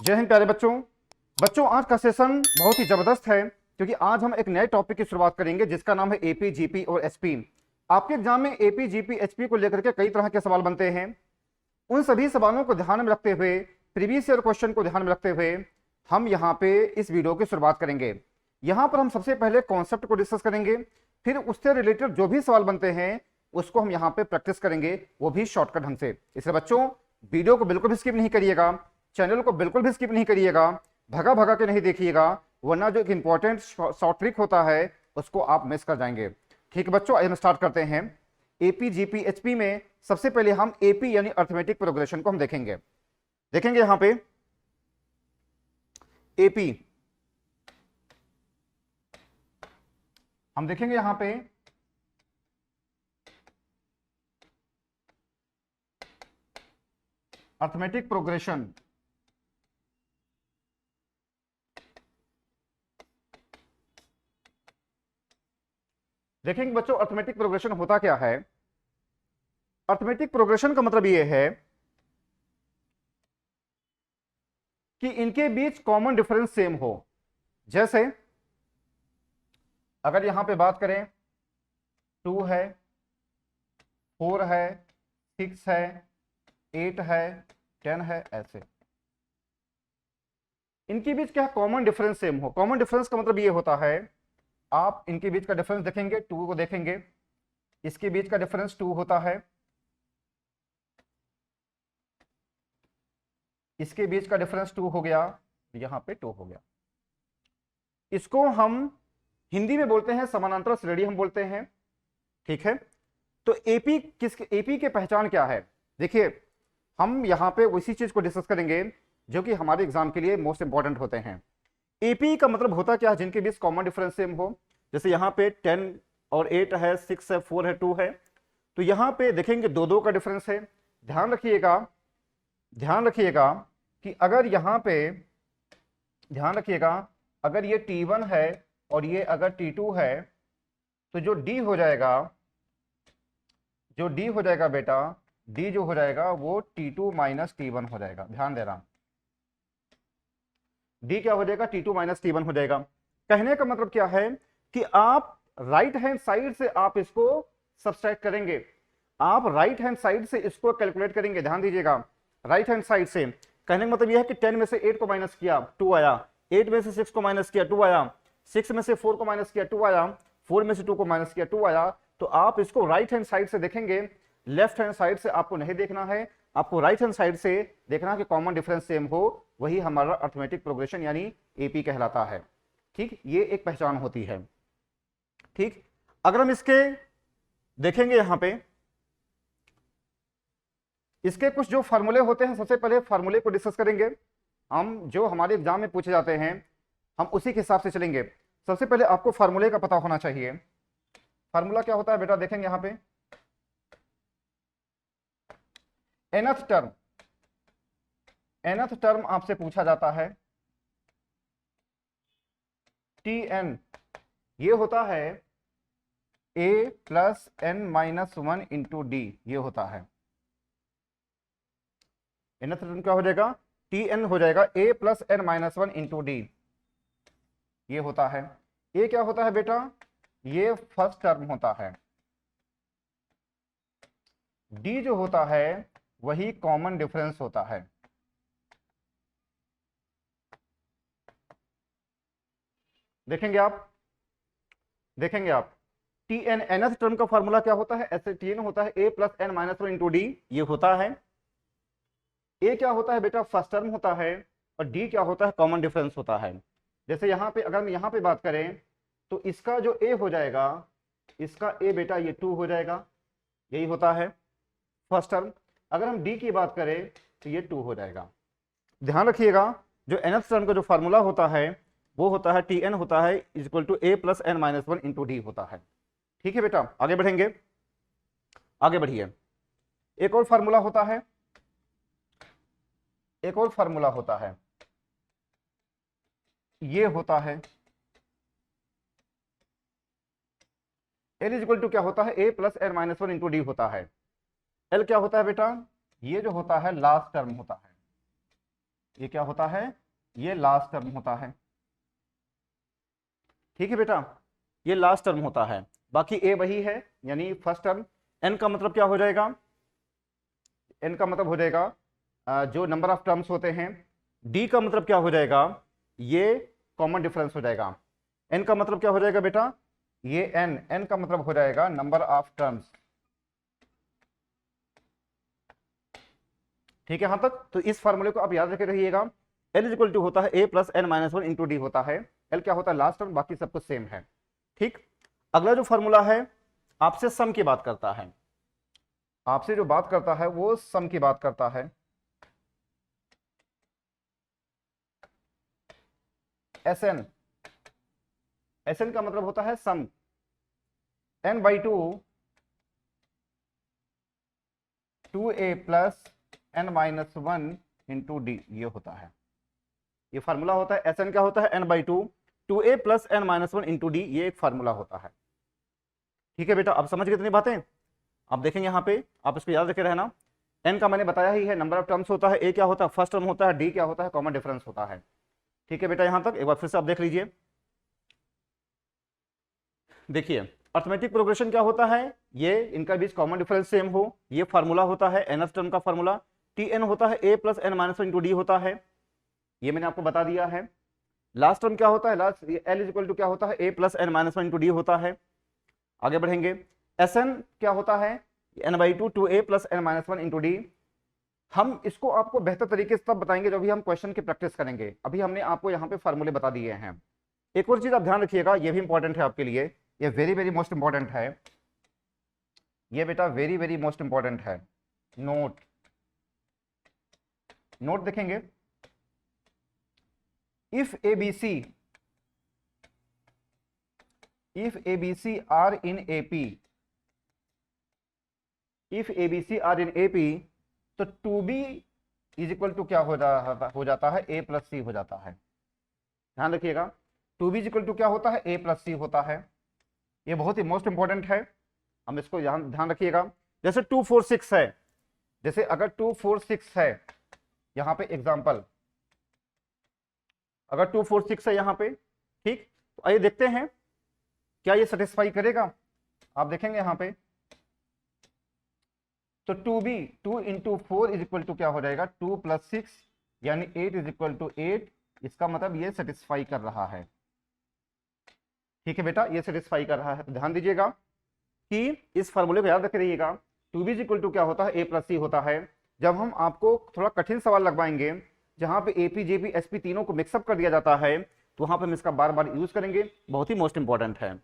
जय हिंद प्यारे बच्चों। बच्चों आज का सेशन बहुत ही जबरदस्त है क्योंकि आज हम एक नए टॉपिक की शुरुआत करेंगे जिसका नाम है एपी, जीपी और एसपी। आपके एग्जाम में एपी, जीपी, एचपी को लेकर के कई तरह के सवाल बनते हैं। उन सभी सवालों को ध्यान में रखते हुए, प्रीवियस ईयर क्वेश्चन को ध्यान में रखते हुए हम यहाँ पे इस वीडियो की शुरुआत करेंगे। यहाँ पर हम सबसे पहले कॉन्सेप्ट को डिस्कस करेंगे, फिर उससे रिलेटेड जो भी सवाल बनते हैं उसको हम यहाँ पे प्रैक्टिस करेंगे, वो भी शॉर्टकट ढंग से। इसलिए बच्चों वीडियो को बिल्कुल भी स्किप नहीं करिएगा, चैनल को बिल्कुल भी स्किप नहीं करिएगा, भगा भगा के नहीं देखिएगा, वरना जो एक इंपॉर्टेंट शॉर्ट ट्रिक होता है उसको आप मिस कर जाएंगे। ठीक है बच्चों, हम स्टार्ट करते हैं। एपी, जीपी, एचपी में सबसे पहले हम एपी यानी अर्थमेटिक प्रोग्रेशन को हम देखेंगे। यहां पे एपी हम देखेंगे, यहां पे अर्थमेटिक प्रोग्रेशन। देखेंगे बच्चों अर्थमेटिक प्रोग्रेशन होता क्या है। अर्थमेटिक प्रोग्रेशन का मतलब यह है कि इनके बीच कॉमन डिफरेंस सेम हो। जैसे अगर यहां पे बात करें 2 है, 4 है, 6 है, 8 है, 10 है, ऐसे इनके बीच क्या कॉमन डिफरेंस सेम हो। कॉमन डिफरेंस का मतलब ये होता है, आप इनके बीच का डिफरेंस देखेंगे, 2 को देखेंगे, इसके बीच का डिफरेंस 2 होता है, इसके बीच का डिफरेंस 2 हो गया, यहां पे 2 हो गया। इसको हम हिंदी में बोलते हैं समानांतर श्रेणी हम बोलते हैं। ठीक है, तो एपी एपी के पहचान क्या है। देखिए हम यहां पे उसी चीज को डिस्कस करेंगे जो कि हमारे एग्जाम के लिए मोस्ट इंपॉर्टेंट होते हैं। एपी का मतलब होता क्या है, जिनके बीच कॉमन डिफरेंस सेम हो। जैसे यहाँ पे 10 और 8 है, 6 है, 4 है, 2 है, तो यहाँ पे देखेंगे 2-2 का डिफरेंस है। ध्यान रखिएगा कि अगर यहाँ पे ध्यान रखिएगा, अगर ये T1 है और ये अगर T2 है, तो जो D हो जाएगा बेटा, D जो हो जाएगा वो T2 माइनस T1 हो जाएगा। ध्यान देना, D क्या हो जाएगा, T2 माइनस T1 हो जाएगा। कहने का मतलब क्या है कि आप राइट हैंड साइड से आप इसको सब्सट्रैक्ट करेंगे, आप राइट हैंड साइड से इसको कैलकुलेट करेंगे। ध्यान दीजिएगा, राइट हैंड साइड से। कहने का मतलब यह है कि 10 में से 8 को माइनस किया, 2 आया, 8 में से 6 को माइनस किया, 2 आया, 6 में से 4 को माइनस किया, 2 आया, 4 में से 2 को माइनस किया, 2 आया। तो आप इसको राइट हैंड साइड से देखेंगे, लेफ्ट हैंड साइड से आपको नहीं देखना है, आपको राइट हैंड साइड से देखना कि कॉमन डिफरेंस सेम हो। वही हमारा अर्थमेटिक प्रोग्रेशन यानी एपी कहलाता है। ठीक, ये एक पहचान होती है। ठीक, अगर हम इसके देखेंगे, यहां पे इसके कुछ जो फार्मूले होते हैं, सबसे पहले फार्मूले को डिस्कस करेंगे हम, जो हमारे एग्जाम में पूछे जाते हैं हम उसी के हिसाब से चलेंगे। सबसे पहले आपको फार्मूले का पता होना चाहिए। फार्मूला क्या होता है बेटा, देखेंगे यहां पे nth टर्म आपसे पूछा जाता है Tn, ये होता है a plus n minus 1 into d, ये होता है। nth टर्म क्या हो जाएगा, Tn हो जाएगा a plus n minus 1 into d, ये होता है। ये क्या होता है बेटा, ये फर्स्ट टर्म होता है। d जो होता है वही कॉमन डिफरेंस होता है। देखेंगे आप Tn nth टर्म का फॉर्मूला क्या होता है, ऐसे Tn होता है a plus n minus 1 into d, ये होता है। a क्या होता है बेटा, फर्स्ट टर्म होता है, और d क्या होता है, कॉमन डिफरेंस होता है। जैसे यहाँ पे अगर हम यहाँ पे बात करें तो इसका जो a हो जाएगा, इसका a बेटा ये 2 हो जाएगा, यही होता है फर्स्ट टर्म। अगर हम d की बात करें तो ये 2 हो जाएगा। ध्यान रखिएगा, जो nth टर्म का जो फार्मूला होता है वो होता है Tn होता है equal to a plus n minus 1 into d होता है। ठीक है बेटा, आगे बढ़ेंगे, आगे बढ़िए। एक और फार्मूला होता है, ये होता है L इक्वल टू क्या होता है, a plus n minus 1 into d होता है। L क्या होता है बेटा, ये जो होता है लास्ट टर्म होता है। ये क्या होता है, ये लास्ट टर्म होता है। ठीक है बेटा, ये लास्ट टर्म होता है, बाकी ए वही है यानी फर्स्ट टर्म। एन का मतलब क्या हो जाएगा, एन का मतलब हो जाएगा जो नंबर ऑफ टर्म्स होते हैं। डी का मतलब क्या हो जाएगा, ये कॉमन डिफरेंस हो जाएगा। एन का मतलब क्या हो जाएगा बेटा, ये एन, एन का मतलब हो जाएगा नंबर ऑफ टर्म्स। ठीक है यहां तक, तो इस फॉर्मूले को आप याद रखे रहिएगा। एल इज इक्वल टू होता है a plus n minus one into d होता है। एल क्या होता है, लास्ट टर्म, बाकी सब कुछ सेम है। ठीक, अगला जो फॉर्मूला है आपसे सम की बात करता है, आपसे जो बात करता है वो सम की बात करता है। एस एन, एस एन का मतलब होता है sum, n by two, two a plus n minus one into d, ये होता है, ये फार्मूला होता है। एस एन क्या होता है, n by two, two a plus n minus one into d, ये एक फार्मूला होता है। ठीक है बेटा, अब समझ गए इतनी बातें। आप देखेंगे यहाँ पे, आप इसको याद रखे रहना। एन का मैंने बताया ही है, नंबर ऑफ टर्म्स होता है। ए क्या होता है, फर्स्ट टर्म होता है। डी क्या होता है, कॉमन डिफरेंस होता है। ठीक है बेटा, यहां तक एक बार फिर से आप देख लीजिए। देखिए अर्थमेटिक प्रोग्रेशन क्या होता है, ये इनका बीच कॉमन डिफरेंस सेम हो, ये फार्मूला होता है एनथ टर्म का फार्मूला। टी एन होता है a plus n minus one into d होता है, ये मैंने आपको बता दिया है। लास्ट टर्म क्या होता है, last l is equal to क्या होता है, a plus n minus one into d होता है। आगे बढ़ेंगे, एस एन क्या होता है, n by two, two a plus n minus one into d. हम इसको आपको बेहतर तरीके से तब बताएंगे जब भी हम क्वेश्चन की प्रैक्टिस करेंगे। अभी हमने आपको यहाँ पे फार्मूले बता दिए हैं। एक और चीज आप ध्यान रखिएगा, ये भी इंपॉर्टेंट है आपके लिए, ये वेरी वेरी मोस्ट इंपॉर्टेंट है, ये बेटा वेरी वेरी मोस्ट इंपॉर्टेंट है। नोट, नोट देखेंगे, if ABC, if ABC are in AP, if ABC are in AP, तो two b is equal to क्या हो जाता है, ए प्लस सी हो जाता है। ध्यान रखिएगा, two b is equal to क्या होता है, ए प्लस सी होता है। ये बहुत ही मोस्ट इंपॉर्टेंट है, हम इसको ध्यान रखिएगा। जैसे 246 है, जैसे अगर 246 है यहां पे एग्जांपल, अगर 246 है यहां पे, ठीक, तो आइए देखते हैं क्या ये सेटिस्फाई करेगा। आप देखेंगे यहां पे, तो 2b, 2 into 4 is equal to क्या हो जाएगा, 2 प्लस 6 यानी 8 इज इक्वल टू 8। इसका मतलब ये सेटिस्फाई कर रहा है। ठीक है बेटा, ये सेटिस्फाई कर रहा है। ध्यान दीजिएगा कि इस फार्मूले को याद रख रहिएगा, 2b इज इक्वल टू क्या होता है, a प्लस सी होता है। जब हम आपको थोड़ा कठिन सवाल लगवाएंगे जहां पे एपी जेपी एसपी तीनों को मिक्सअप कर दिया जाता है, तो वहां पर हम इसका बार बार यूज करेंगे, बहुत ही मोस्ट इंपॉर्टेंट है।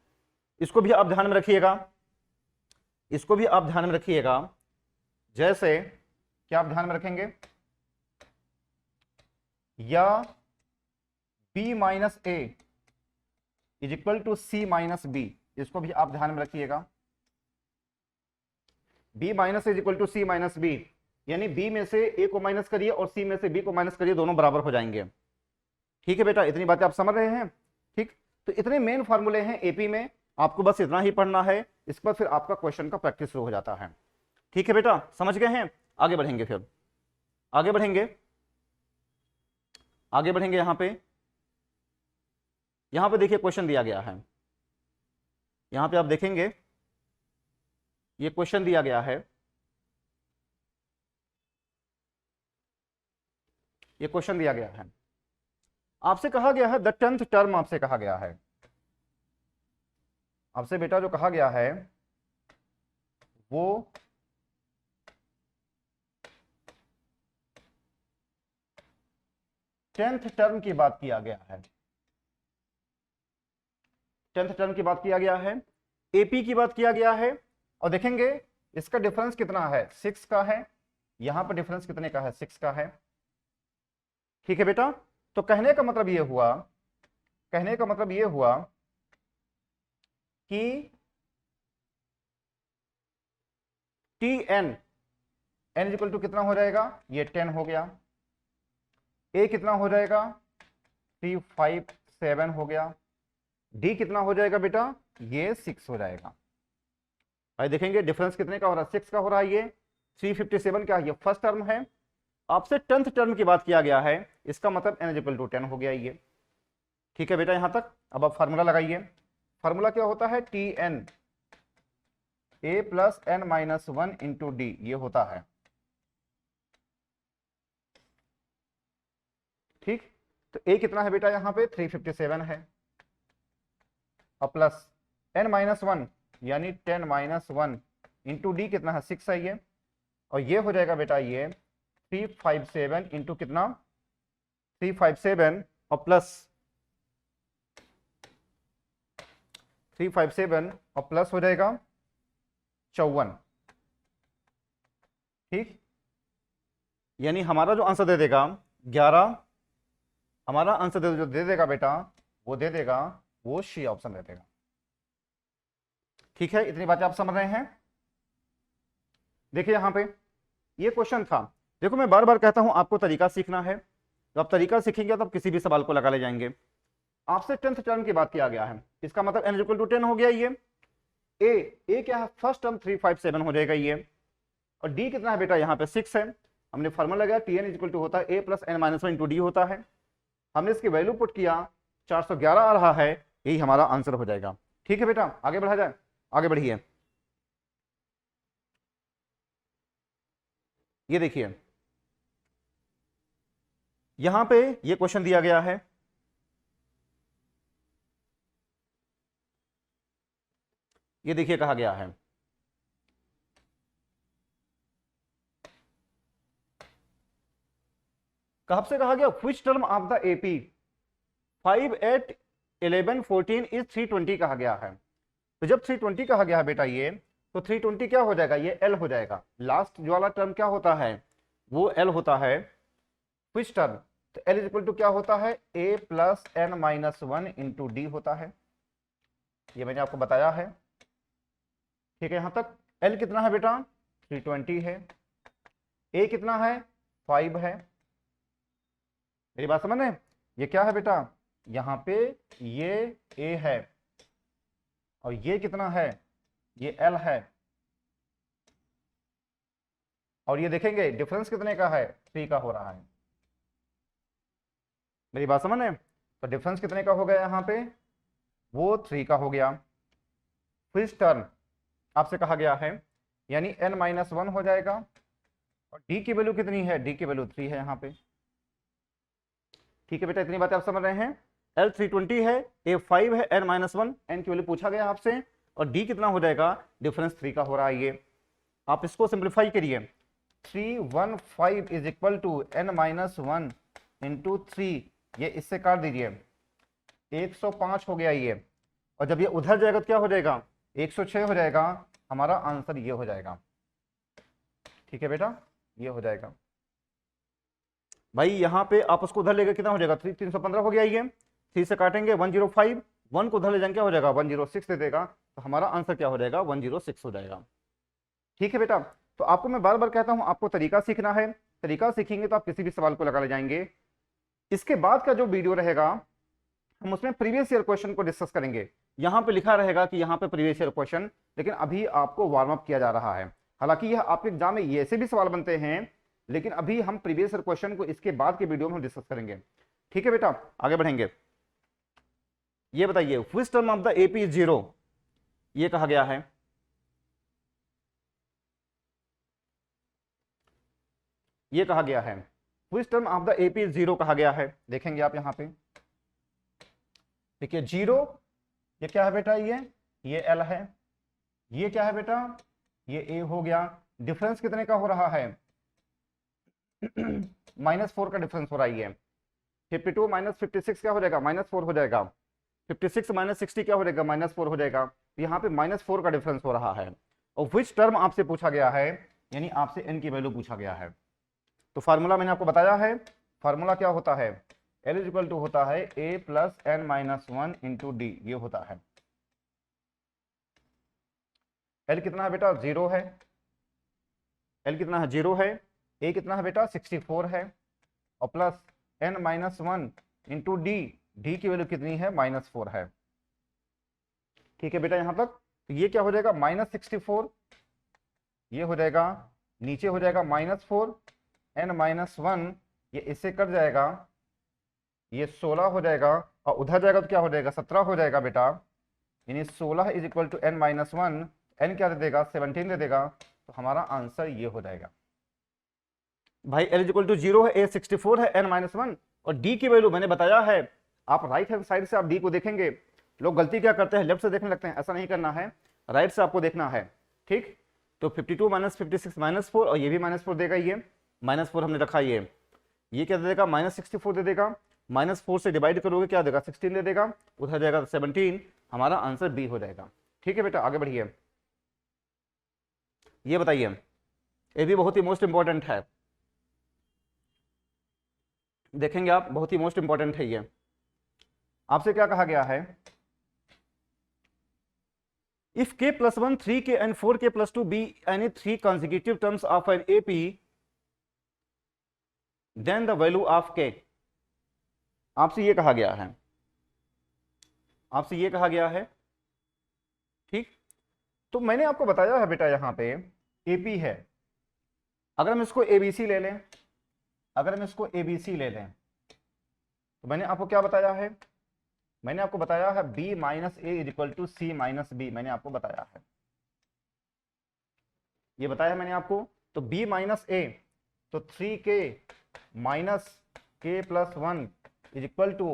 इसको भी आप ध्यान में रखिएगा, इसको भी आप ध्यान में रखिएगा। जैसे क्या आप ध्यान में रखेंगे, या b minus a is equal to c minus b, इसको भी आप ध्यान में रखिएगा। b minus is equal to c minus b, यानी b में से a को माइनस करिए और c में से b को माइनस करिए, दोनों बराबर हो जाएंगे। ठीक है बेटा, इतनी बातें आप समझ रहे हैं। ठीक, तो इतने मेन फार्मूले हैं एपी में, आपको बस इतना ही पढ़ना है, इसके बाद फिर आपका क्वेश्चन का प्रैक्टिस शुरू हो जाता है। ठीक है बेटा, समझ गए हैं। आगे बढ़ेंगे, फिर आगे बढ़ेंगे, आगे बढ़ेंगे। यहां पे देखिए क्वेश्चन दिया गया है, यहां पे आप देखेंगे ये क्वेश्चन दिया गया है, ये क्वेश्चन दिया गया है, आपसे कहा गया है द 10th टर्म, आपसे कहा गया है, आपसे बेटा जो कहा गया है वो 10th टर्म की बात किया गया है, 10th टर्म की बात किया गया है, एपी की बात किया गया है। और देखेंगे इसका डिफरेंस कितना है, 6 का है, यहां पर डिफरेंस कितने का है, 6 का है। ठीक है बेटा, तो कहने का मतलब ये हुआ, कहने का मतलब ये हुआ कि t n, n is equal to कितना हो जाएगा, ये 10 हो गया। ए कितना हो जाएगा, 357 हो गया। डी कितना हो जाएगा बेटा, ये 6 हो जाएगा। भाई देखेंगे डिफरेंस कितने का हो रहा है, 6 का हो रहा है। ये 357 क्या, ये फर्स्ट टर्म है। आपसे 10th टर्म की बात किया गया है, इसका मतलब n इक्वल टू 10 हो गया ये। ठीक है बेटा, यहां तक। अब आप फार्मूला लगाइए। फार्मूला क्या होता है, t n a plus n minus one into d, ये होता है। ठीक, तो ए कितना है बेटा यहाँ पे 357 है, और प्लस एन माइनस वन यानी 10 माइनस वन इंटू डी कितना है 6 है ये, और ये हो जाएगा बेटा ये 357 इंटू कितना 357 और प्लस 357 और प्लस हो जाएगा 54। ठीक, यानी हमारा जो आंसर दे देगा 11, हमारा आंसर जो दे देगा बेटा वो दे देगा वो सी ऑप्शन दे देगा। ठीक है, इतनी बातें आप समझ रहे हैं। देखिए यहां पे ये क्वेश्चन था। देखो मैं बार बार कहता हूं आपको तरीका सीखना है, तो आप तरीका सीखेंगे तो आप किसी भी सवाल को लगा ले जाएंगे। आपसे 10th टर्म की बात किया गया है, इसका मतलब n इक्वल टू 10 हो गया ये। ए क्या है, फर्स्ट टर्म 357 हो जाएगा ये, और डी कितना है बेटा यहाँ पे 6 है। हमने फॉर्मूला लगाया टी एन इक्वल टू होता है a plus n minus one into d होता है। हमने इसकी वैल्यू पुट किया 411 आ रहा है, यही हमारा आंसर हो जाएगा। ठीक है बेटा, आगे बढ़ा जाए, आगे बढ़िए। ये देखिए यहां पे ये क्वेश्चन दिया गया है, ये देखिए कहा गया है कब से कहा गया, which term of the AP 5 8 11 14 is 320 कहा गया है। तो जब 320 कहा गया है बेटा ये, तो 320 क्या हो जाएगा, ये एल हो जाएगा। लास्ट जो वाला टर्म क्या होता है, वो एल होता है। व्हिच टर्म, तो एल इज इक्वल टू क्या होता है, a plus n minus one into d होता है, ये मैंने आपको बताया है। ठीक है, यहां तक। एल कितना है बेटा 320 है, ए कितना है 5 है। मेरी बात समझ रहे, ये क्या है बेटा, यहां पे ये ए है, और ये कितना है, ये एल है, और ये देखेंगे डिफरेंस कितने का है, 3 का हो रहा है। मेरी बात समझ रहे, तो डिफरेंस कितने का हो गया यहाँ पे, वो 3 का हो गया। व्हिच टर्म आपसे कहा गया है, यानी n माइनस वन हो जाएगा, और d की वैल्यू कितनी है, d की वैल्यू 3 है यहाँ पे। ठीक है बेटा, इतनी बातें आप समझ रहे हैं। L 320 है, A 5 है, n माइनस वन, n की वैल्यू पूछा गया आपसे, और d कितना हो जाएगा, डिफरेंस 3 का हो रहा है ये। आप इसको सिंप्लीफाई करिए, 315 is equal to n minus one into 3, ये इससे काट दीजिए, 105 हो गया ये, और जब ये उधर जाएगा तो क्या हो जाएगा, 106 हो जाएगा। हमारा आंसर ये हो जाएगा। ठीक है बेटा, ये हो जाएगा भाई। यहां पे आप उसको उधर लेकर कितना हो जाएगा, 315 हो गया ये, 3 से काटेंगे 105, 1 को उधर ले जाएंगे क्या हो जाएगा, 106 दे देगा, तो हमारा आंसर क्या हो जाएगा, 106 हो जाएगा। ठीक है बेटा, तो आपको मैं बार बार कहता हूं आपको तरीका सीखना है, तरीका सीखेंगे तो आप किसी भी सवाल को लगा ले जाएंगे। इसके बाद का जो वीडियो रहेगा हम उसमें प्रीवियस ईयर क्वेश्चन को डिस्कस करेंगे। यहां पे लिखा रहेगा कि यहां पे प्रीवियस ईयर क्वेश्चन, लेकिन अभी आपको वार्म अप किया जा रहा है। हालांकि यह आपके एग्जाम में ऐसे भी सवाल बनते हैं, लेकिन अभी हम प्रीवियस ईयर क्वेश्चन को इसके बाद के वीडियो में हम डिस्कस करेंगे। ठीक है बेटा, आगे बढ़ेंगे। ये बताइए which term of the AP 0, ये कहा गया है। ये कहा गया है which term of the AP 0 कहा गया है। देखेंगे आप यहां पे, देखिए 0, ये क्या है बेटा, ये एल है, ये क्या है बेटा, ये ए हो गया। डिफरेंस कितने का हो रहा है, -4 का डिफरेंस हो रहा है। 52 माइनस 56 क्या हो जाएगा, -4 हो जाएगा। 56 माइनस 60 क्या हो जाएगा, -4 हो जाएगा। तो यहाँ पे -4 का डिफरेंस हो रहा है। और व्हिच टर्म आपसे पूछा गया है, यानी आपसे n की वैल्यू पूछा गया है। तो फार्मूला मैंने आपको बताया है, फार्मूला क्या होता है, L इज इक्वल टू होता है a plus n minus one into d, ये होता है। L कितना है बेटा, 0 है, L कितना है 0 है, a कितना है बेटा 64 है, और plus n minus one into d, d की वैल्यू कितनी है, -4 है। ठीक है बेटा यहां तक। तो ये क्या हो जाएगा, -64, ये हो जाएगा, नीचे हो जाएगा -4, n माइनस वन, ये इससे कट जाएगा, ये 16 हो जाएगा और उधर जाएगा तो क्या हो जाएगा 17 हो जाएगा बेटा। यानी 16 is equal to n minus one, n क्या दे देगा 17 दे देगा, तो हमारा आंसर ये हो जाएगा भाई। l इक्वल टू 0 है, a 64 है, n माइनस वन, और d की वैल्यू मैंने बताया है। आप राइट हैंड साइड से आप d को देखेंगे, लोग गलती क्या करते हैं लेफ्ट से देखने लगते हैं, ऐसा नहीं करना है, राइट से आपको देखना है, ठीक। तो 52 माइनस 56 माइनस 4, और ये भी माइनस 4 देगा, ये माइनस 4 हमने रखा, ये क्या दे देगा माइनस 64 दे देगा, माइनस 4 से डिवाइड करोगे क्या देगा 16 दे देगा, उधर जाएगा 17, हमारा आंसर बी हो जाएगा। ठीक है बेटा, आगे बढ़िए। ये बताइए, ये भी बहुत ही मोस्ट इंपॉर्टेंट है, देखेंगे आप, बहुत ही मोस्ट इंपॉर्टेंट है ये। आपसे क्या कहा गया है, if k plus 1 3k and 4k plus 2 be any three consecutive terms of an AP, then the value of k। आपसे ये कहा गया है, आपसे ये कहा गया है, ठीक। तो मैंने आपको बताया है बेटा, यहां पे AP है, अगर हम इसको ABC ले लें, अगर हम इसको ABC ले लें, तो मैंने आपको क्या बताया है, मैंने आपको बताया है b minus a is equal to c minus b, मैंने आपको बताया है, ये बताया मैंने आपको। तो b माइनस ए, तो 3k minus k plus 1 is equal to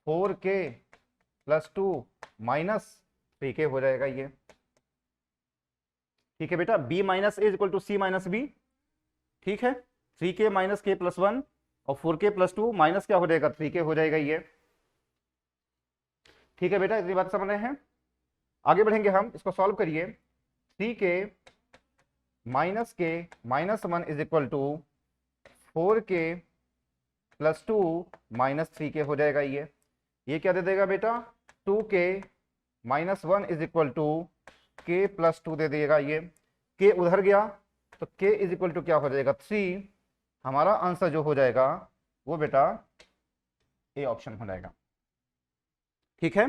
4k plus 2 minus 3k हो जाएगा ये। ठीक है बेटा, b minus a is equal to c minus b, ठीक है। 3k माइनस k प्लस 1 और 4k प्लस 2 माइनस क्या हो जाएगा 3k हो जाएगा ये। ठीक है बेटा, इतनी बात समझ रहे हैं। आगे बढ़ेंगे हम, इसको सॉल्व करिए। 3k minus k minus 1 is equal to 4k plus 2 minus 3k हो जाएगा ये क्या दे देगा बेटा 2k minus 1 is equal to k plus 2 दे देगा ये। k उधर गया तो k इज इक्वल टू क्या हो जाएगा 3। हमारा आंसर जो हो जाएगा वो बेटा ए ऑप्शन हो जाएगा। ठीक है,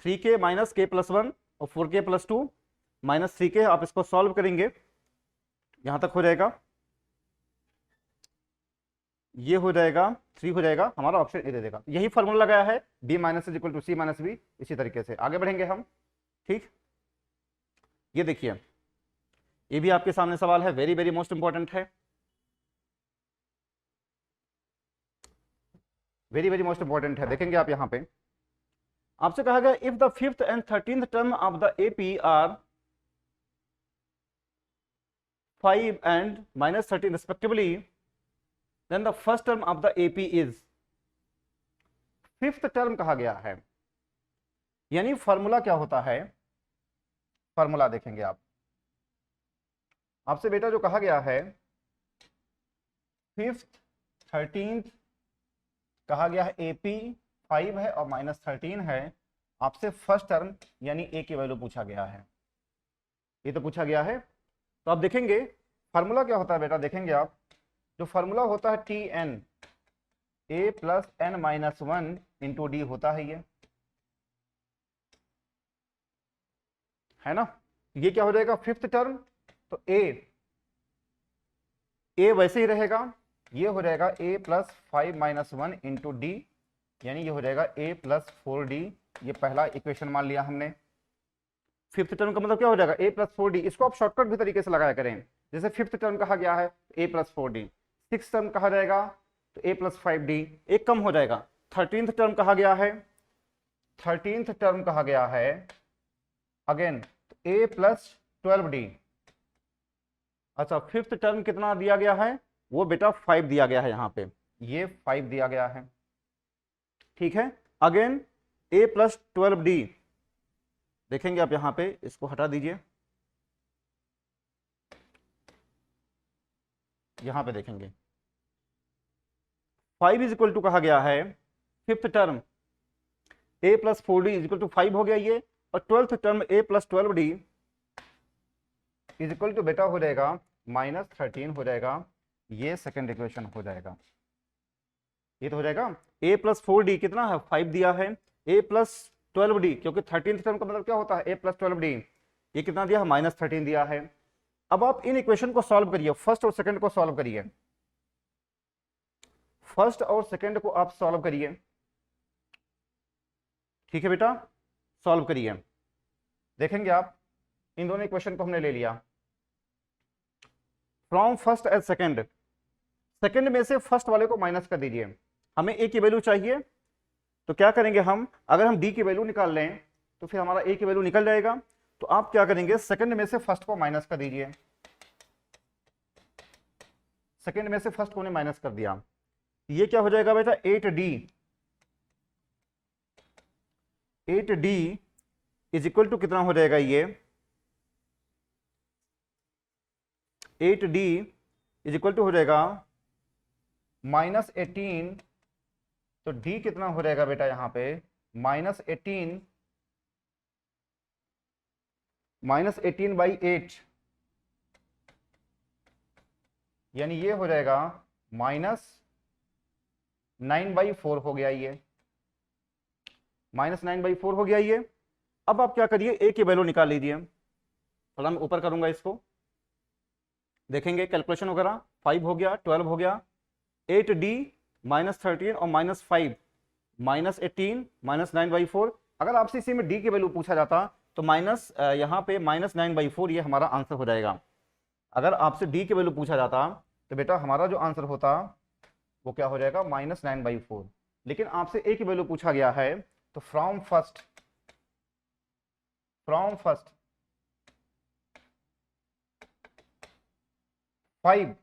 3k माइनस k प्लस 1 और 4k प्लस 2 माइनस 3k, आप इसको सॉल्व करेंगे, यहां तक हो जाएगा, ये हो जाएगा 3 हो जाएगा, हमारा ऑप्शन ए दे देगा। यही फॉर्मूला लगाया है b minus is equal to c minus b. इसी तरीके से आगे बढ़ेंगे हम। ठीक, ये देखिए, ये भी आपके सामने सवाल है, वेरी वेरी मोस्ट इंपॉर्टेंट है, वेरी वेरी मोस्ट इंपॉर्टेंट है। देखेंगे आप यहां पे, आपसे कहा गया if the 5th and 13th term of the AP are 5 and minus 13 respectively, then the first term of the AP is। 5th term कहा गया है, यानी फॉर्मूला क्या होता है, फॉर्मूला देखेंगे आप। आपसे बेटा जो कहा गया है 5th 13th कहा गया है AP 5 है और माइनस 13 है, आपसे फर्स्ट टर्म यानी ए की वैल्यू पूछा गया है, ये तो पूछा गया है। तो आप देखेंगे फार्मूला क्या होता है बेटा, देखेंगे आप, जो फार्मूला होता है TN A plus n minus 1 into d होता है, ये है ना। ये क्या हो जाएगा 5th टर्म, तो ए वैसे ही रहेगा, ये हो जाएगा a plus 5 minus 1 into D, यानी ये हो जाएगा a प्लस 4d। ये पहला इक्वेशन मान लिया हमने। 5th टर्म का मतलब क्या हो जाएगा a प्लस 4d। इसको आप शॉर्टकट भी तरीके से लगाया करें, जैसे 5th टर्म कहा गया है a plus 4d, 6th term कहा जाएगा तो a प्लस 5d, एक कम हो जाएगा। 13th टर्म कहा गया है, 13th टर्म कहा गया है अगेन a प्लस 12d। अच्छा, 5th टर्म कितना दिया गया है, वो बेटा 5 दिया गया है, यहाँ पे ये 5 दिया गया है। ठीक है, अगेन a प्लस 12d, देखेंगे आप यहां पे, इसको हटा दीजिए, यहां पे देखेंगे 5 इज इक्वल टू कहा गया है 5th term a plus 4d is equal to 5 हो गया ये, और 12th term a plus 12d is equal to बेटा हो जाएगा माइनस 13 हो जाएगा। ये सेकेंड इक्वेशन हो जाएगा, ये तो हो जाएगा a प्लस 4d कितना है 5 दिया है, a प्लस 12d, क्योंकि 13th टर्म का मतलब क्या होता है a प्लस 12d, ये कितना दिया है माइनस 13 दिया है। अब आप इन इक्वेशन को सॉल्व करिए, फर्स्ट और सेकंड को सॉल्व करिए, फर्स्ट और सेकंड को आप सॉल्व करिए। ठीक है बेटा, सॉल्व करिए। देखेंगे आप, इन दोनों इक्वेशन को हमने ले लिया। From first as second, second में से फर्स्ट वाले को माइनस कर दीजिए। हमें ए की वैल्यू चाहिए, तो क्या करेंगे हम, अगर हम डी की वैल्यू निकाल लें तो फिर हमारा ए की वैल्यू निकल जाएगा। तो आप क्या करेंगे, सेकंड में से फर्स्ट को माइनस कर दीजिए। सेकंड में से फर्स्ट को ने माइनस कर दिया, ये क्या हो जाएगा बेटा, 8d। 8d is equal to कितना हो जाएगा, ये 8d इज इक्वल टू हो जाएगा -18। तो d कितना हो जाएगा बेटा यहाँ पे, -18 -18/8, यानी ये हो जाएगा -9/4 हो गया, ये -9/4 हो गया ये। अब आप क्या करिए, ए की वैल्यू निकाल लीजिए। थोड़ा मैं ऊपर करूंगा इसको, देखेंगे कैलकुलेशन वगैरह। 5 हो गया, 12 हो गया, 8d -13 और -5 -18 -9/4। अगर आपसे इसी में d की वैल्यू पूछा जाता तो माइनस यहाँ पे -9/4 ये हमारा आंसर हो जाएगा। अगर आपसे d की वैल्यू पूछा जाता तो बेटा हमारा जो आंसर होता वो क्या हो जाएगा, -9/4। लेकिन आपसे a की वैल्यू पूछा गया है, तो from first 5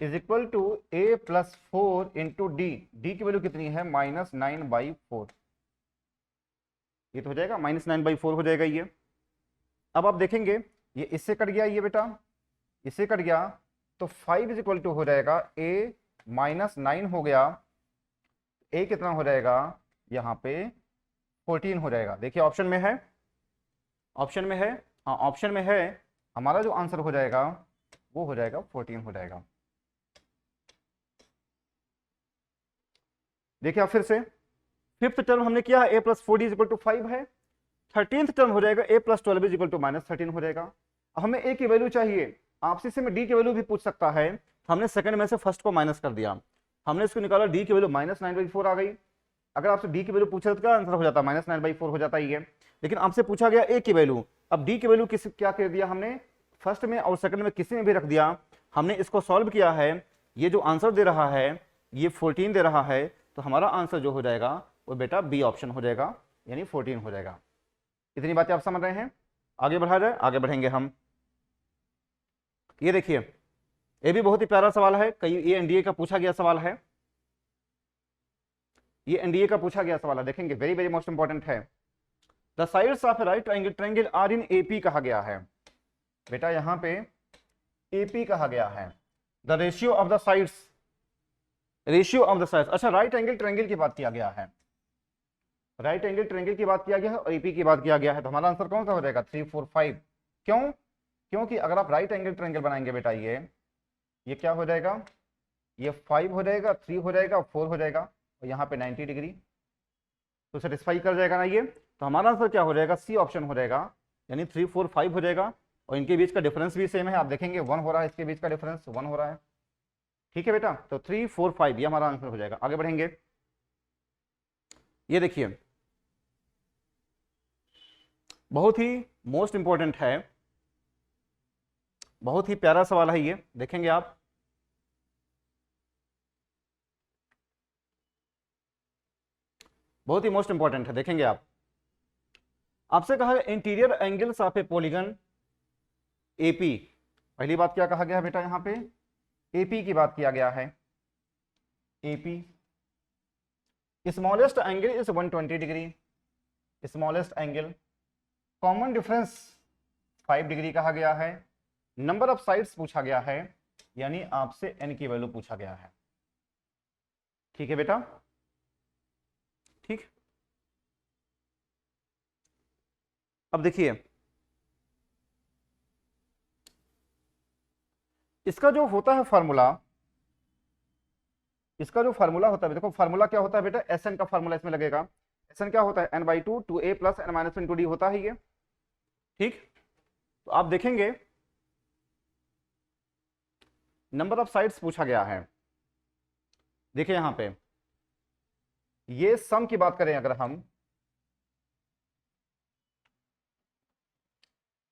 is equal to a + 4 into d. D की वैल्यू कितनी है, -9/4। ये तो हो जाएगा -9/4 हो जाएगा ये। अब आप देखेंगे ये इससे कट गया, ये बेटा इससे कट गया, तो 5 इज इक्वल टू हो जाएगा a -9 हो गया। a कितना हो जाएगा यहाँ पे, 14 हो जाएगा। देखिए ऑप्शन में है, ऑप्शन में है, हाँ ऑप्शन में है। हमारा जो आंसर हो जाएगा वो हो जाएगा 14 हो जाएगा। देखिए आप फिर से, फिफ्थ टर्म हमने किया है, a + 4d = 5 है। 13th टर्म हो जाएगा a + 12 = -13 हो जाएगा। अब हमें a की वैल्यू चाहिए, आपसे से में d की वैल्यू भी पूछ सकता है। हमने सेकंड में से फर्स्ट को माइनस कर दिया, हमने इसको निकाला, d की वैल्यू -9/4 आ गई। अगर आपसे d की वैल्यू पूछे तो क्या आंसर हो जाता, -9/4 हो जाता ही है। लेकिन आपसे पूछा गया a की वैल्यू, अब d की वैल्यू किस क्या कर दिया हमने, फर्स्ट में और सेकंड में किसी में भी रख दिया। हमने इसको सॉल्व किया है, ये जो आंसर दे रहा है ये 14 दे रहा है, तो हमारा आंसर जो हो जाएगा वो बेटा बी ऑप्शन हो जाएगा, यानी 14 हो जाएगा। इतनी बातें आप समझ रहे हैं, आगे बढ़ा जाए, आगे बढ़ेंगे हम। ये देखिए, ये भी बहुत ही प्यारा सवाल है, कई ये एनडीए का पूछा गया सवाल है, ये एनडीए का पूछा गया सवाल है। देखेंगे, वेरी वेरी मोस्ट इंपॉर्टेंट है। The sides of a right triangle are in AP कहा गया है। बेटा यहां पे एपी कहा गया है, the ratio of the sides, ratio of the sides. अच्छा, राइट एंगल ट्रायंगल की बात किया गया है, राइट एंगल ट्रायंगल की बात किया गया है और एपी की बात किया गया है, तो हमारा आंसर कौन सा हो जाएगा, 3 4 5। क्यों, क्योंकि अगर आप राइट एंगल ट्रायंगल बनाएंगे बेटा, ये क्या हो जाएगा, ये 5 हो जाएगा, 3 हो जाएगा, 4 हो जाएगा, और यहाँ पे 90 डिग्री, तो सेटिस्फाई कर जाएगा ना ये। तो हमारा आंसर क्या हो जाएगा, सी ऑप्शन हो जाएगा, यानी 3 4 5 हो जाएगा। और इनके बीच का डिफरेंस भी सेम है, आप देखेंगे 1 हो रहा है, इसके बीच का डिफरेंस 1 हो रहा है। ठीक है बेटा, तो 3 4 5 ये हमारा आंसर हो जाएगा। आगे बढ़ेंगे, ये देखिए बहुत ही मोस्ट इंपॉर्टेंट है, बहुत ही प्यारा सवाल है ये, देखेंगे आप। बहुत ही मोस्ट इंपॉर्टेंट है, देखेंगे आप। आपसे कहा है interior angles of A polygon AP. पहली बात क्या कहा गया है बेटा, यहां पे एपी की बात किया गया है। AP smallest angle is 120 degree, smallest angle, common difference 5 degree कहा गया है, नंबर ऑफ साइड्स पूछा गया है, यानी आपसे n की वैल्यू पूछा गया है। ठीक है बेटा, ठीक। अब देखिए इसका जो होता है फार्मूला, इसका जो फार्मूला होता है, देखो फार्मूला क्या होता है बेटा, एसएन का फार्मूला इसमें लगेगा। एसएन क्या होता है, n/2 2a + n - 1 × d होता है ये। ठीक, तो आप देखेंगे नंबर ऑफ साइड्स पूछा गया है। देखिए यहां पे ये सम की बात करें अगर हम,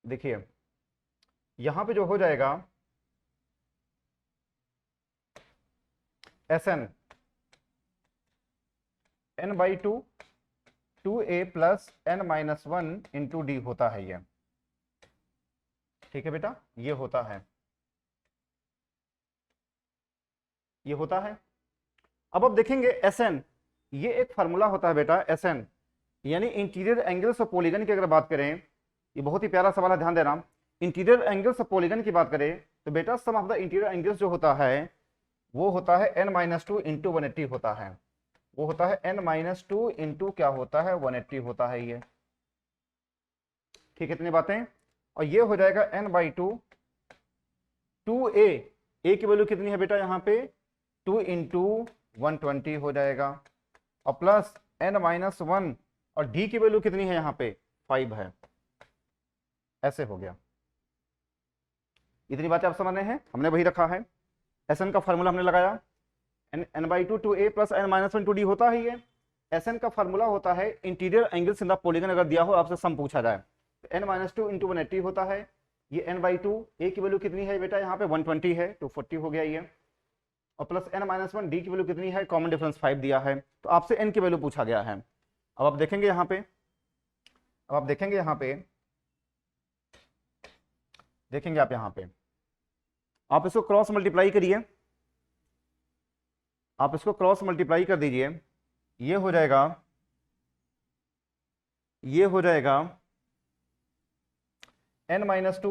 देखिए यहां पे जो हो जाएगा s n n by two 2a plus n minus one into d होता है ये। ठीक है बेटा, ये होता है, ये होता है। अब देखेंगे एस एन, ये एक फार्मूला होता है बेटा एस एन, यानी इंटीरियर एंगल्स ऑफ पॉलीगन की अगर बात करें, ये बहुत ही प्यारा सवाल है, ध्यान देना। इंटीरियर एंगल्स ऑफ पॉलीगन की बात करें तो बेटा सम ऑफ द इंटीरियर एंगल्स जो होता है वो होता है n माइनस टू इंटू 180 होता है, वो होता है n माइनस टू इंटू क्या होता है 180 होता है ये। ठीक है, इतनी बातें। और ये हो जाएगा n by two 2a, a की वैल्यू कितनी है बेटा यहाँ पे 2 इंटू 120 हो जाएगा, और प्लस n माइनस वन, और d की वैल्यू कितनी है यहाँ पे 5 है। ऐसे हो गया, इतनी बातें आप समझ रहे हैं, हमने वही रखा है। एस एन का फार्मूला हमने लगाया, n by two 2a plus n minus one to d होता है ये। एस एन का फार्मूला होता है interior angles in the polygon, अगर दिया हो आपसे सम पूछा जाए तो एन माइनस टू इंटू 180 होता है। ये एन बाई टू, ए की वैल्यू कितनी है बेटा यहाँ पे 120 है, 240 हो गया ये, और plus n minus one, d की वैल्यू कितनी है, कॉमन डिफरेंस 5 दिया है, तो आपसे एन की वैल्यू पूछा गया है। अब आप देखेंगे यहाँ पे, अब आप देखेंगे यहाँ पे, देखेंगे आप यहाँ पे, आप इसको क्रॉस मल्टीप्लाई करिए, आप इसको क्रॉस मल्टीप्लाई कर दीजिए, ये हो जाएगा, ये हो जाएगा n माइनस टू,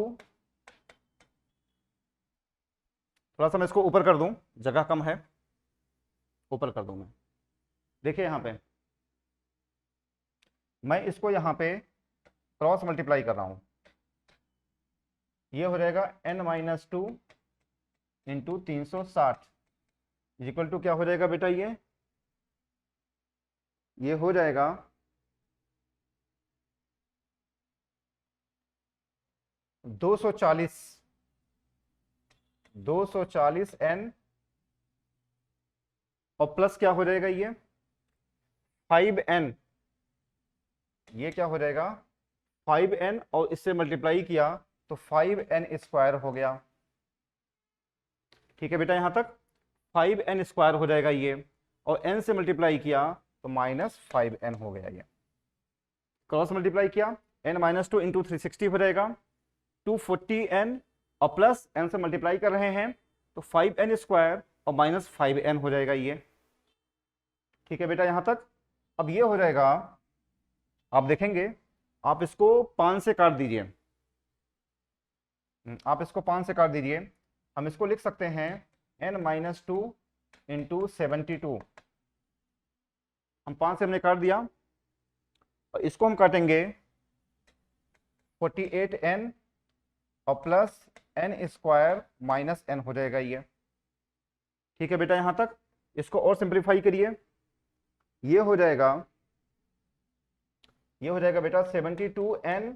थोड़ा सा मैं इसको ऊपर कर दूं, जगह कम है, ऊपर कर दूं मैं। देखिए यहां पे मैं इसको यहां पे क्रॉस मल्टीप्लाई कर रहा हूं, ये हो जाएगा n minus two into 360 equal to क्या हो जाएगा बेटा, ये हो जाएगा 240, 240 n, और प्लस क्या हो जाएगा ये 5n, ये क्या हो जाएगा 5n, और इससे मल्टीप्लाई किया तो 5n स्क्वायर हो गया। ठीक है बेटा, यहां तक 5n स्क्वायर हो जाएगा ये, और n से मल्टीप्लाई किया तो माइनस 5n हो गया ये। क्रॉस मल्टीप्लाई किया, n माइनस टू इंटू 360 हो जाएगा 240n, और प्लस n से मल्टीप्लाई कर रहे हैं तो 5n स्क्वायर और माइनस 5n हो जाएगा ये। ठीक है बेटा यहां तक। अब ये हो जाएगा, आप देखेंगे, आप इसको 5 से काट दीजिए, आप इसको 5 से काट दीजिए, हम इसको लिख सकते हैं n माइनस टू इंटू 72, हम 5 से हमने काट दिया, और इसको हम काटेंगे 48n और plus n square minus n हो जाएगा ये। ठीक है बेटा यहां तक। इसको और सिंप्लीफाई करिए, ये हो जाएगा, ये हो जाएगा बेटा 72n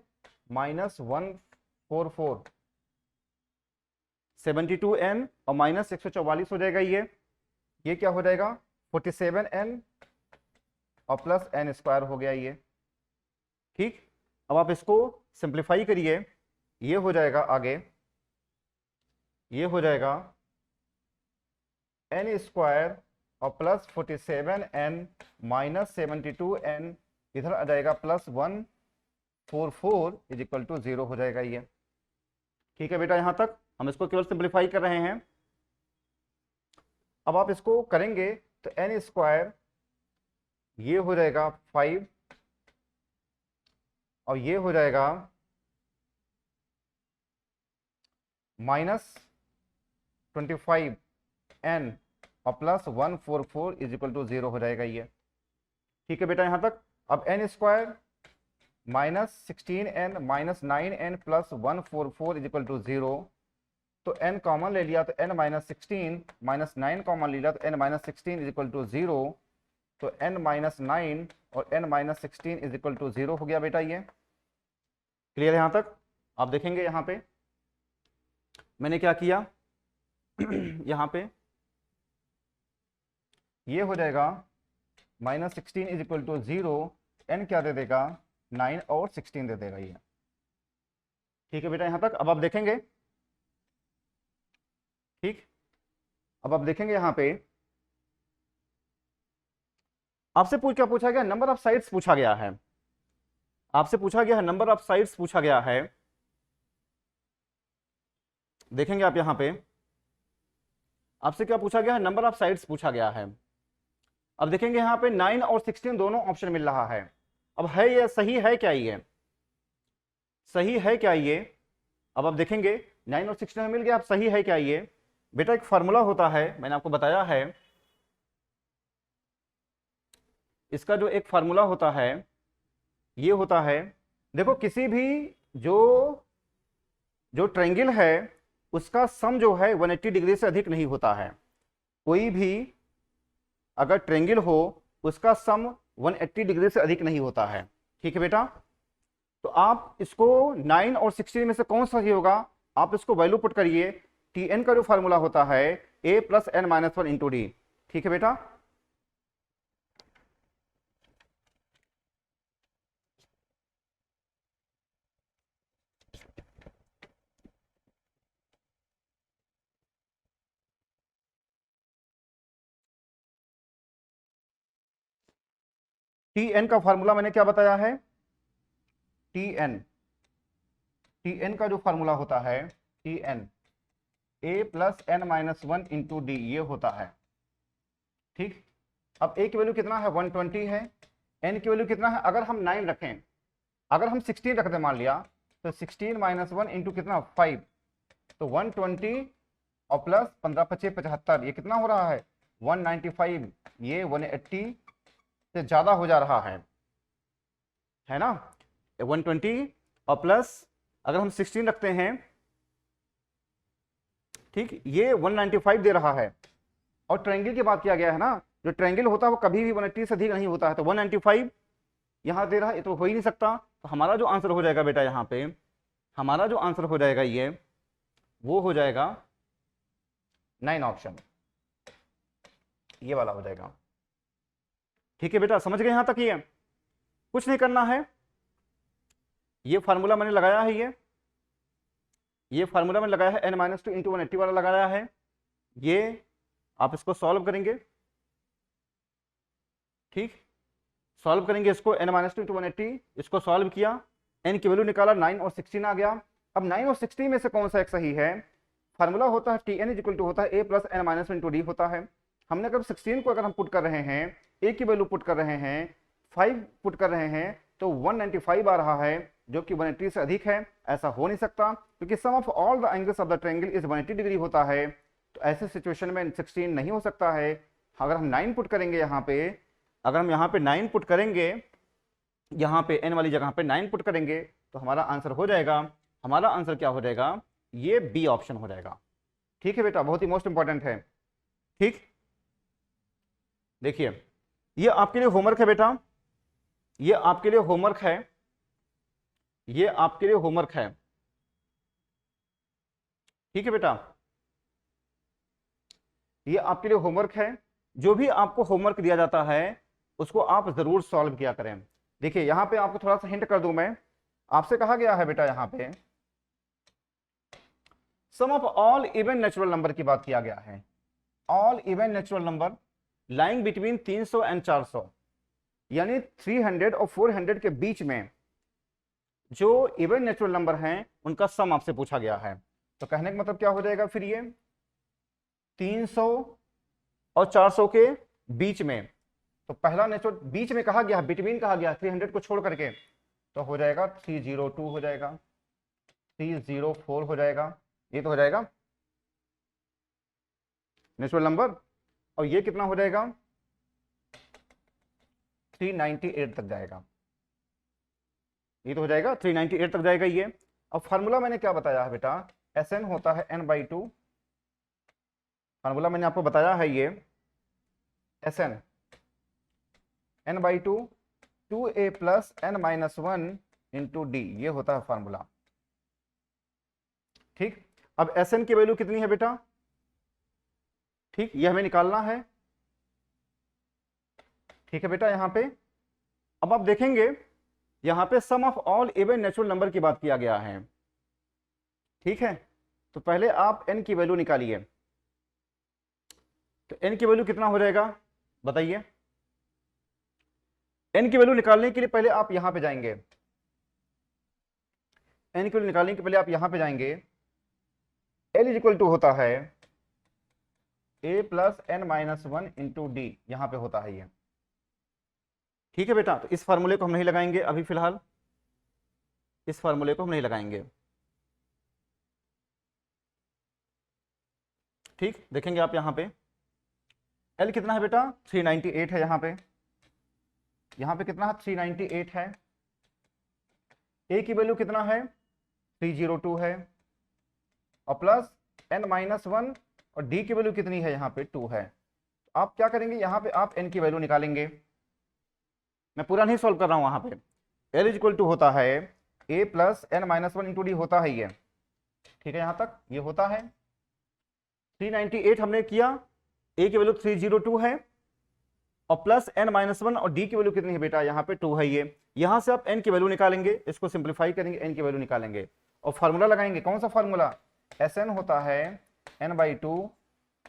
माइनस 144, 72n और माइनस 144 हो जाएगा ये क्या हो जाएगा 47n और प्लस n स्क्वायर हो गया ये। ठीक, अब आप इसको सिंप्लीफाई करिए, ये हो जाएगा आगे, ये हो जाएगा n स्क्वायर और प्लस 47n माइनस 72n, इधर आ जाएगा प्लस 144 इज इक्वल टू 0 हो जाएगा ये। ठीक है बेटा, यहां तक हम इसको केवल सिंप्लीफाई कर रहे हैं। अब आप इसको करेंगे तो n स्क्वायर ये हो जाएगा 5, और ये हो जाएगा माइनस 25n और प्लस 144 इज इक्वल टू 0 हो जाएगा ये। ठीक है बेटा यहां तक। अब n square minus 16n minus 9n plus 144 is equal to 0, तो n कॉमन ले लिया तो n माइनस 16 माइनस 9 कॉमन ले लिया तो n minus 16 is equal to 0, तो n माइनस 9 और n minus 16 is equal to 0 हो गया बेटा ये। क्लियर है यहां तक। आप देखेंगे यहां पे मैंने क्या किया यहां पे ये हो जाएगा minus 16 is equal to 0, n क्या दे देगा 9 और 16 दे देगा ये। ठीक है बेटा, यहां तक। अब आप देखेंगे, ठीक, अब आप देखेंगे यहां पे आपसे क्या पूछा गया, नंबर ऑफ साइड्स पूछा गया है। आपसे पूछा गया है नंबर ऑफ साइड्स पूछा गया है। देखेंगे आप यहां पे आपसे क्या पूछा गया है, नंबर ऑफ साइड्स पूछा गया है। अब देखेंगे यहां पे 9 और 16 दोनों ऑप्शन मिल रहा है। अब है ये सही है क्या, ये सही है क्या ये? अब आप देखेंगे 9 और 16 मिल गया, अब सही है क्या ये? बेटा एक फार्मूला होता है, मैंने आपको बताया है, इसका जो एक फार्मूला होता है ये होता है, देखो किसी भी जो जो ट्रायंगल है उसका सम जो है 180 डिग्री से अधिक नहीं होता है। कोई भी अगर ट्रायंगल हो उसका सम 180 डिग्री से अधिक नहीं होता है। ठीक है बेटा, तो आप इसको 9 और 16 में से कौन सा सही होगा, आप इसको वैल्यू पुट करिए। टी एन का जो फार्मूला होता है a plus n minus one into d. ठीक है बेटा, टी एन का फार्मूला मैंने क्या बताया है, टी एन, टी एन का जो फार्मूला होता है t n a plus n minus one into d, ये होता है। ठीक, अब ए की वैल्यू कितना है 120 है, एन की वैल्यू कितना है, अगर हम 9 रखें, अगर हम 16 रखते मान लिया, तो 16 माइनस वन इंटू कितना 5, तो 120 और प्लस 15 25 75, ये कितना हो रहा है 195, ये 180 से ज्यादा हो जा रहा है ना। 120 और प्लस अगर हम 16 रखते हैं, ठीक, ये 195 दे रहा है। और ट्रायंगल की बात किया गया है ना, जो ट्रायंगल होता है वो कभी भी 180 से अधिक नहीं होता है, तो 195 यहां दे रहा है, ये तो हो ही नहीं सकता। तो हमारा जो आंसर हो जाएगा बेटा यहां पे, हमारा जो आंसर हो जाएगा ये वो हो जाएगा 9 ऑप्शन, ये वाला हो जाएगा। ठीक है बेटा, समझ गए यहां तक? ये कुछ नहीं करना है, ये फार्मूला मैंने लगाया है, ये फार्मूला मैंने लगाया है n माइनस टू इंटू 180 वाला लगाया है, ये आप इसको सॉल्व करेंगे। ठीक, सॉल्व करेंगे इसको, n माइनस टू इंटू 180, इसको सॉल्व किया, n की वैल्यू निकाला, 9 और 16 आ गया। अब 9 और 16 में से कौन सा एक सही है, फार्मूला होता है t n is equal to होता है a plus n minus one into d होता है। हमने अगर 16 को अगर हम पुट कर रहे हैं, ए की वैल्यू पुट कर रहे हैं, 5 पुट कर रहे हैं, तो 195 आ रहा है, जो कि 180 से अधिक है। ऐसा हो नहीं सकता, क्योंकि sum of all the angles of the triangle is 180 degree होता है। तो ऐसे सिचुएशन में 16 नहीं हो सकता है। अगर हम 9 पुट करेंगे यहाँ पे, अगर हम यहाँ पे 9 पुट करेंगे, यहाँ पे n वाली जगह पे 9 पुट करेंगे, तो हमारा आंसर हो जाएगा, हमारा आंसर क्या हो जाएगा, ये बी ऑप्शन हो जाएगा। ठीक है बेटा, बहुत ही मोस्ट इंपॉर्टेंट है। ठीक, देखिए ये आपके लिए होमवर्क है बेटा, ये आपके लिए होमवर्क है, ये आपके लिए होमवर्क है। ठीक है बेटा, ये आपके लिए होमवर्क है। जो भी आपको होमवर्क दिया जाता है उसको आप जरूर सॉल्व किया करें। देखिए यहां पे आपको थोड़ा सा हिंट कर दूं मैं, आपसे कहा गया है बेटा यहां पे sum of all even natural number की बात किया गया है। All even natural number lying between 300 and 400, यानी 300 और 400 के बीच में जो इवन नेचुरल नंबर हैं उनका सम आपसे पूछा गया है। तो कहने का मतलब क्या हो जाएगा फिर, ये 300 और 400 के बीच में, तो पहला नेचुरल बीच में कहा गया, बिटवीन कहा गया 300 को छोड़ करके, तो हो जाएगा 302 हो जाएगा, 304 हो जाएगा, ये तो हो जाएगा नेचुरल नंबर। और ये कितना हो जाएगा 398 तक जाएगा, ये तो हो जाएगा 398 तक जाएगा ये। अब फार्मूला मैंने क्या बताया है बेटा, Sn होता है n/2, फार्मूला मैंने आपको बताया है ये Sn n/2 2a plus n minus one into d, ये होता है फार्मूला। ठीक, अब Sn की वैल्यू कितनी है बेटा, ठीक, ये हमें निकालना है। ठीक है बेटा, यहां पे अब आप देखेंगे यहां पे sum of all even natural number की बात किया गया है। ठीक है, तो पहले आप n की वैल्यू निकालिए। तो n की वैल्यू कितना हो जाएगा बताइए। n की वैल्यू निकालने के लिए पहले आप यहां पे जाएंगे, n की वैल्यू निकालने के पहले आप यहां पे जाएंगे। l इज इक्वल टू होता है a plus n minus one into d, यहां पे होता है ये। ठीक है बेटा, तो इस फार्मूले को हम नहीं लगाएंगे अभी फिलहाल, इस फार्मूले को हम नहीं लगाएंगे। ठीक, देखेंगे आप यहां पे L कितना है बेटा 398 है, यहां पे कितना है 398 है। A की वैल्यू कितना है 302 है, और प्लस n माइनस वन, और D की वैल्यू कितनी है यहाँ पे 2 है। तो आप क्या करेंगे, यहाँ पे आप n की वैल्यू निकालेंगे। मैं पूरा नहीं सॉल्व कर रहा हूं, वहां पे L इज इक्वल टू होता है a plus n minus one into d होता है ये। ठीक है, यहां तक ये होता है 398 हमने किया, a की वैल्यू 302 है, और प्लस n माइनस वन, और d की वैल्यू कितनी है बेटा यहाँ पे 2 है ये। यहां से आप n की वैल्यू निकालेंगे, इसको सिंप्लीफाई करेंगे, n की वैल्यू निकालेंगे और फार्मूला लगाएंगे। कौन सा फार्मूला, Sn होता है n/2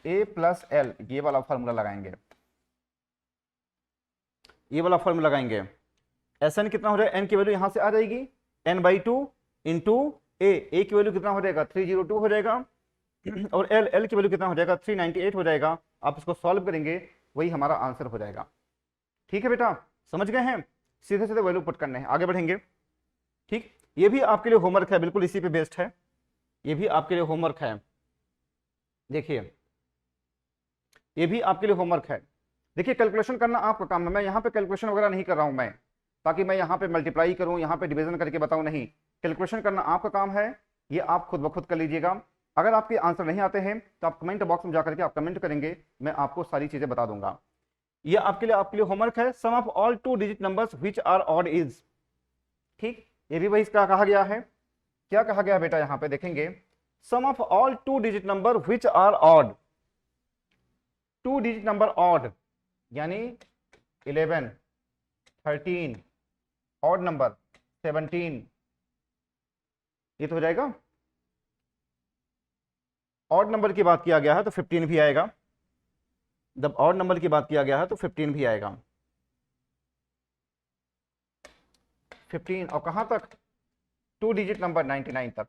a प्लस एल, ये वाला फार्मूला लगाएंगे, ये वाला फार्मूला लगाएंगे। Sn कितना हो जाएगा, n की वैल्यू यहां से आ जाएगी n/2 इंटू a की वैल्यू कितना हो जाएगा 302 हो जाएगा, और l की वैल्यू कितना हो जाएगा 398 हो जाएगा। आप इसको सॉल्व करेंगे, वही हमारा आंसर हो जाएगा। ठीक है बेटा, समझ गए हैं, सीधे सीधे वैल्यू पुट करने हैं, आगे बढ़ेंगे। ठीक, ये भी आपके लिए होमवर्क है, बिल्कुल इसी पे बेस्ड है, ये भी आपके लिए होमवर्क है। देखिए ये भी आपके लिए होमवर्क है। देखिए कैलकुलेशन करना आपका काम है, मैं यहाँ पे कैलकुलेशन वगैरह नहीं कर रहा हूं मैं, ताकि मैं यहाँ पे मल्टीप्लाई करूं, यहाँ पे डिवीजन करके बताऊं, नहीं, कैलकुलेशन करना आपका काम है, ये आप खुद ब खुद कर लीजिएगा। अगर आपके आंसर नहीं आते हैं तो आप कमेंट बॉक्स में जाकर के आप कमेंट करेंगे, मैं आपको सारी चीजें बता दूंगा। ये आपके लिए होमवर्क है, sum of all 2 digit numbers which are odd is. ठीक, ये भी वही इसका कहा गया है, क्या कहा गया बेटा यहाँ पे देखेंगे, sum of all 2 digit number which are odd. 2 digit number odd यानी 11, 13, ऑड नंबर 17, ये तो हो जाएगा। ऑड नंबर की बात किया गया है तो 15 भी आएगा, जब ऑड नंबर की बात किया गया है तो 15 भी आएगा। 15 और कहां तक 2 डिजिट नंबर 99 तक।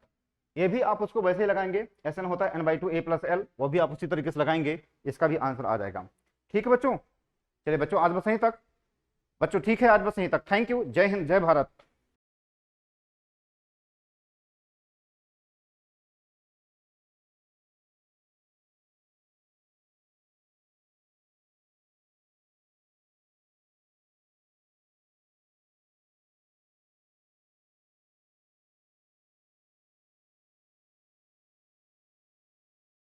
ये भी आप उसको वैसे ही लगाएंगे, Sn होता है n/2 a प्लस एल, वो भी आप उसी तरीके से लगाएंगे, इसका भी आंसर आ जाएगा। ठीक है बच्चों, चलिए बच्चों आज बस यहीं तक, बच्चों ठीक है आज बस यहीं तक। थैंक यू, जय हिंद जय भारत।